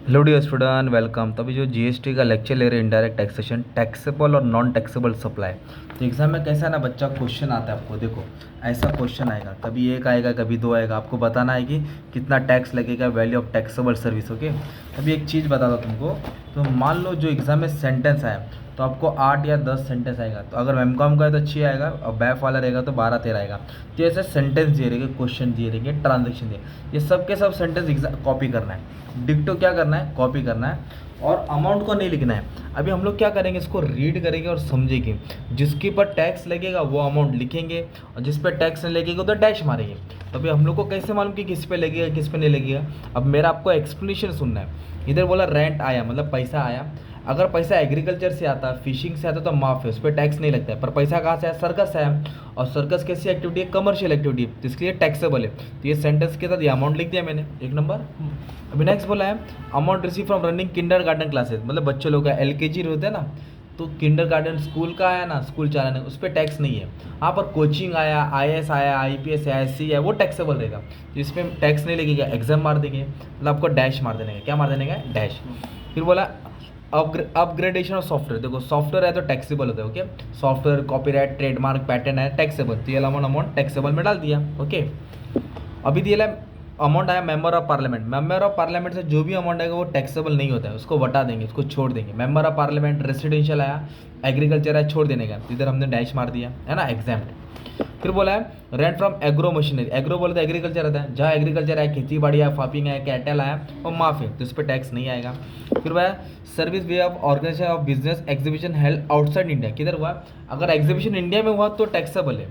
Hello dear student, welcome. तभी जो GST का लेक्चर ले रहे हैं, इनडायरेक्ट टैक्सेशन, टैक्सेबल और नॉन टैक्सेबल सप्लाई। तो एग्जाम में कैसा है ना बच्चा, क्वेश्चन आता है आपको, देखो ऐसा क्वेश्चन आएगा, कभी एक आएगा कभी दो आएगा, आपको बताना है कि कितना टैक्स लगेगा, value of taxable service. Okay, अभी एक चीज़ बता दो तुमको। तो मान लो जो एग्जाम में सेंटेंस आया तो आपको 8 या 10 सेंटेंस आएगा। तो अगर एमकॉम का है तो 6 आएगा, और बैफ वाला रहेगा तो 12-13 आएगा। तो ऐसे सेंटेंस दिए रहेंगे, क्वेश्चन दिए रहेंगे, ट्रांजेक्शन दिए, ये सब के सब सेंटेंस कॉपी करना है। डिक्टो क्या करना है, कॉपी करना है, और अमाउंट को नहीं लिखना है। अभी हम लोग क्या करेंगे, इसको रीड करेंगे और समझेंगे। जिसके पर टैक्स लगेगा वो अमाउंट लिखेंगे, और जिस पर टैक्स नहीं लगेगा तो डैश मारेंगे। तो अभी हम लोग को कैसे मालूम कि किस पे लगेगा किस पे नहीं लगेगा। अब मेरा आपको एक्सप्लेनेशन सुनना है। इधर बोला रेंट आया, मतलब पैसा आया। अगर पैसा एग्रीकल्चर से आता, फिशिंग से आता तो माफ है, उस पर टैक्स नहीं लगता है। पर पैसा कहाँ से आया, सर्कस से आया, और सर्कस कैसी एक्टिविटी है, कमर्शियल एक्टिविटी है, तो इसलिए टैक्सेबल है। तो ये सेंटेंस के साथ ये अमाउंट लिख दिया मैंने, एक नंबर। अभी नेक्स्ट बोला है amount receive from running Kinder garden classes, मतलब बच्चे लोग का एलकेजी होता है ना, तो किंडर गार्डन स्कूल का आया ना, स्कूल चलाने, उस पर टैक्स नहीं है। हाँ, पर कोचिंग आया, आईएएस आया, आईपीएस आया, सी है, वो टैक्सेबल रहेगा। तो इस पर टैक्स नहीं लगेगा, एग्जाम मार देंगे, मतलब आपको डैश मार देने का, क्या मार देने का, डैश। फिर बोला अपग्रेडेशन ऑफ सॉफ्टवेयर, देखो सॉफ्टवेयर है तो टैक्सेबल होता है। Okay, software, copyright, trademark, pattern है टैक्सेबल, तो ये अमाउंट टैक्सेबल में डाल दिया। ओके, अभी दिया अमाउंट आया member of parliament. Member of parliament से जो भी अमाउंट आएगा वो टैक्सेबल नहीं होता है, उसको बता देंगे, उसको छोड़ देंगे। मेंबर ऑफ पार्लियामेंट, रेसिडेंशियल आया, एग्रीकल्चर आया, छोड़ देने का, इधर हमने डैश मार दिया है ना, एग्जाम्प्ट। फिर बोला है rent from agro machinery, agro बोले तो एग्रीकल्चर रहता है, जहाँ एग्रीकल्चर आया, खेती बाड़ी आया, फार्मिंग आया, कैटल आया, वो माफ है, तो इस पर टैक्स नहीं आएगा। फिर बोला service way of organisation of business exhibition held outside India, किधर हुआ, अगर एग्जीबिशन इंडिया में हुआ तो टैक्सेबल है,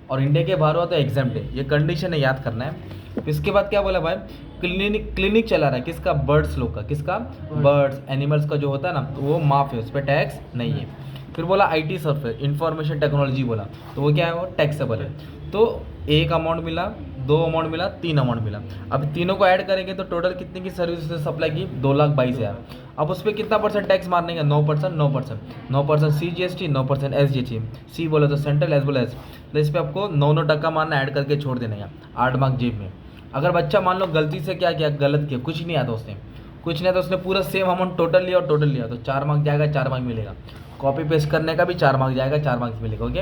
और इंडिया के बाहर हुआ तो एग्जाम्प्ट है। ये कंडीशन है, याद करना है। इसके बाद क्या बोला भाई, क्लिनिक चला रहा है, किसका, बर्ड्स लोग का, किसका, बर्ड्स एनिमल्स का जो होता है ना, तो वो माफ है, उस पर टैक्स नहीं है। फिर बोला आईटी सॉफ्टवेयर, इंफॉर्मेशन टेक्नोलॉजी बोला, तो वो क्या है, वो टैक्सेबल है। तो एक अमाउंट मिला, दो अमाउंट मिला, तीन अमाउंट मिला। अब तीनों को ऐड करेंगे तो टोटल कितने की सर्विस सप्लाई की, 2,22,000। अब उस पर कितना परसेंट टैक्स मारने का, 9%, 9%, 9% CGST, 9% SGT। सी बोला तो सेंट्रल एज वेल एज, तो इस पर आपको 9% मारना, ऐड करके छोड़ देने का, 8 मार्क जेब में। अगर बच्चा मान लो गलती से क्या किया, गलत किया, कुछ नहीं आता उसने, कुछ नहीं आता उसने, पूरा सेम अमाउंट टोटल लिया और टोटल लिया, तो 4 मार्क जाएगा, 4 मार्क मिलेगा। कॉपी पेस्ट करने का भी 4 मार्क जाएगा, 4 मार्क्स मिलेगा। ओके,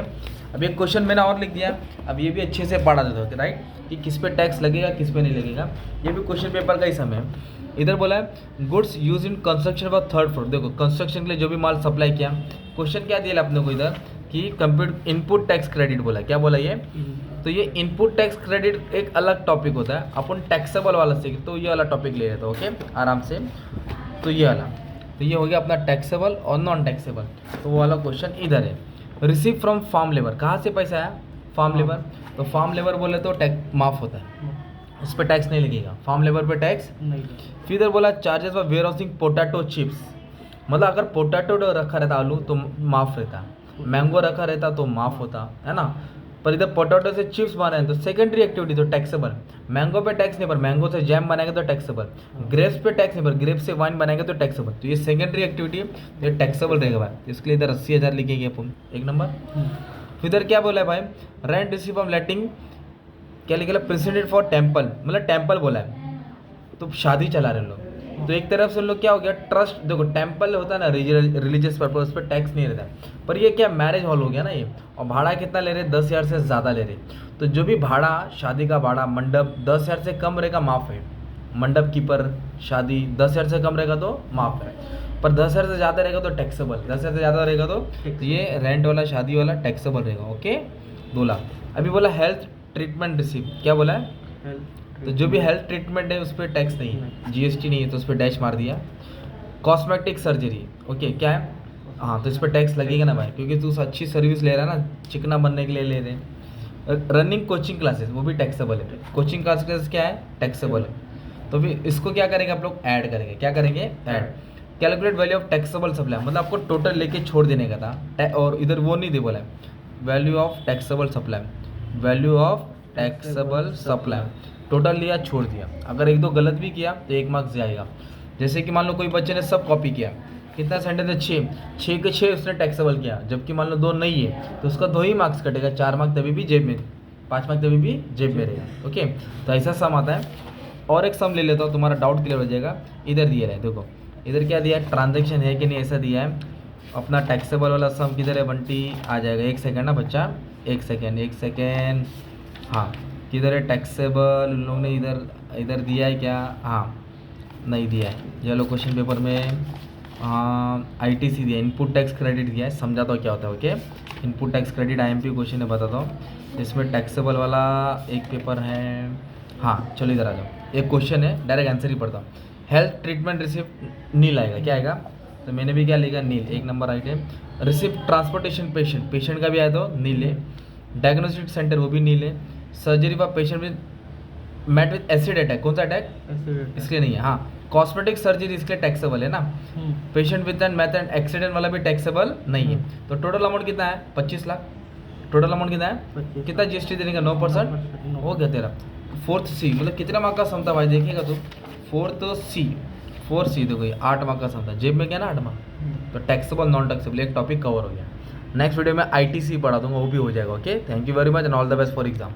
अब एक क्वेश्चन मैंने और लिख दिया, अब ये भी अच्छे से पढ़ा देते हो, राइट, कि किस पे टैक्स लगेगा किस पे नहीं लगेगा। ये भी क्वेश्चन पेपर का ही समय है। इधर बोला है goods use in construction for third floor, देखो कंस्ट्रक्शन के लिए जो भी माल सप्लाई किया, क्वेश्चन क्या दिया अपने को इधर कि कंप्यूट इनपुट टैक्स क्रेडिट बोला, क्या बोला ये, तो ये इनपुट टैक्स क्रेडिट एक अलग टॉपिक होता है, अपन टैक्सेबल वाला सीख, तो ये वाला टॉपिक ले लेते हैं। ओके, आराम से, तो ये वाला, तो ये हो गया अपना टैक्सेबल और नॉन टैक्सेबल। तो वो वाला क्वेश्चन इधर है। रिसीव फ्रॉम फार्म लेबर, कहाँ से पैसा आया, फार्म लेबर, तो फार्म लेबर बोले तो टैक्स माफ होता है, उस पर टैक्स नहीं लगेगा, फार्म लेबर पे टैक्स नहीं। फिर इधर बोला charges for warehousing potato chips, मतलब अगर पोटैटो रखा रहता आलू तो माफ रहता, मैंगो रखा रहता तो माफ होता है ना, पर इधर पोटैटो से चिप्स बना है तो सेकेंडरी एक्टिविटी, तो टैक्सेबल। मैंगो पे टैक्स नहीं, पर मैंगो से जैम बनाएंगे तो टैक्सेबल। ग्रेप्स पे टैक्स नहीं, पर ग्रेप्स से वाइन बनाएंगे तो टैक्सेबल। तो ये सेकेंडरी एक्टिविटी, ये टैक्सेबल रहेगा भाई, तो इसके लिए इधर 80,000 लिखेंगे अपन, एक नंबर। फिर इधर क्या बोला है भाई, रेंट रिसीव फ्रॉम लेटिंग, क्या लिखेगा, प्रेसिडेंट फॉर टेम्पल, मतलब टेम्पल बोला है, तो शादी चला रहे लोग, तो एक तरफ से लोग क्या हो गया, ट्रस्ट, देखो टेम्पल होता है ना रिलीजियस पर्पज पर टैक्स नहीं रहता, पर ये क्या मैरिज हॉल हो गया ना ये, और भाड़ा कितना ले रहे, 10,000 से ज़्यादा ले रहे, तो जो भी भाड़ा, शादी का भाड़ा, मंडप 10,000 से कम रहेगा माफ़ है, मंडप की पर शादी 10,000 से कम रहेगा तो माफ़ है, पर 10,000 से ज़्यादा रहेगा तो टैक्सेबल, 10,000 से ज़्यादा रहेगा तो ये रेंट वाला शादी वाला टैक्सेबल रहेगा। ओके, 2,00,000। अभी बोला हेल्थ ट्रीटमेंट रिसीव, क्या बोला है, तो जो भी हेल्थ ट्रीटमेंट है उस पर टैक्स नहीं है, जीएसटी नहीं है, तो उस पर डैश मार दिया। कॉस्मेटिक सर्जरी, ओके क्या है, हाँ तो इस पर टैक्स लगेगा ना भाई, क्योंकि तू अच्छी सर्विस ले रहा है ना, चिकना बनने के लिए ले रहे हैं। रनिंग कोचिंग क्लासेस, वो भी टैक्सेबल है, कोचिंग क्लासेस क्या है, टैक्सेबल है। तो फिर इसको क्या करेंगे आप लोग, ऐड करेंगे, क्या करेंगे, add. Calculate value of taxable supply, मतलब आपको टोटल लेके छोड़ देने का था, और इधर वो नहीं दे बोला है, value of taxable supply, value of taxable supply, total लिया छोड़ दिया। अगर एक दो गलत भी किया तो 1 मार्क्स जाएगा। जैसे कि मान लो कोई बच्चे ने सब कॉपी किया, कितना सेंटेंस है, 6, 6 के 6 उसने टैक्सेबल किया, जबकि मान लो 2 नहीं है तो उसका 2 ही मार्क्स कटेगा, 4 मार्क्स तभी भी जेब में, 5 मार्क्स तभी भी जेब में रहेगा। ओके, तो ऐसा सम आता है। और एक सम ले लेता हूँ, तुम्हारा डाउट क्लियर हो जाएगा। इधर दिया है, देखो इधर क्या दिया है, ट्रांजेक्शन है कि नहीं ऐसा दिया है। अपना टैक्सेबल वाला सम किधर है बंटी, आ जाएगा। एक सेकेंड ना बच्चा, एक सेकेंड। हाँ किधर है टैक्सेबल, उन लोगों ने इधर दिया है क्या, हाँ नहीं दिया है। ये लो क्वेश्चन पेपर में ITC दिया, इनपुट टैक्स क्रेडिट दिया है, समझाता हूँ क्या होता है। Okay, input tax credit IMP question है, बताता हूँ। इसमें टैक्सेबल वाला एक पेपर है। हाँ चलो इधर आ जाओ, एक क्वेश्चन है, डायरेक्ट आंसर ही पढ़ता हूँ। हेल्थ ट्रीटमेंट रिसिप्ट नील आएगा, क्या आएगा, तो मैंने भी क्या लिखा नील, एक number item. Receipt transportation patient का भी आया तो नील है। डायग्नोस्टिक सेंटर वो भी नील है। Surgery for patient with met with acid attack, कौन सा अटैक, इसलिए नहीं है। हाँ कॉस्मेटिक सर्जरी इसके टैक्सेबल है ना। Patient with an meth and accident वाला भी टैक्सेबल नहीं है। तो टोटल अमाउंट कितना है, 25 लाख। टोटल अमाउंट कितना है, कितना GST देने का, 9% हो गया तेरा। 4th C मतलब कितना मार्क का सम था भाई, देखिएगा तो 4th C देखो ये 8 मार्क का सम था, जेब में क्या ना 8 मार्क। तो टैक्सेबल नॉन टैक्सेबल एक टॉपिक कवर हो गया। नेक्स्ट वीडियो में ITC पढ़ा दूंगा, वो भी हो जाएगा। Okay, thank you very much and all the best for exam.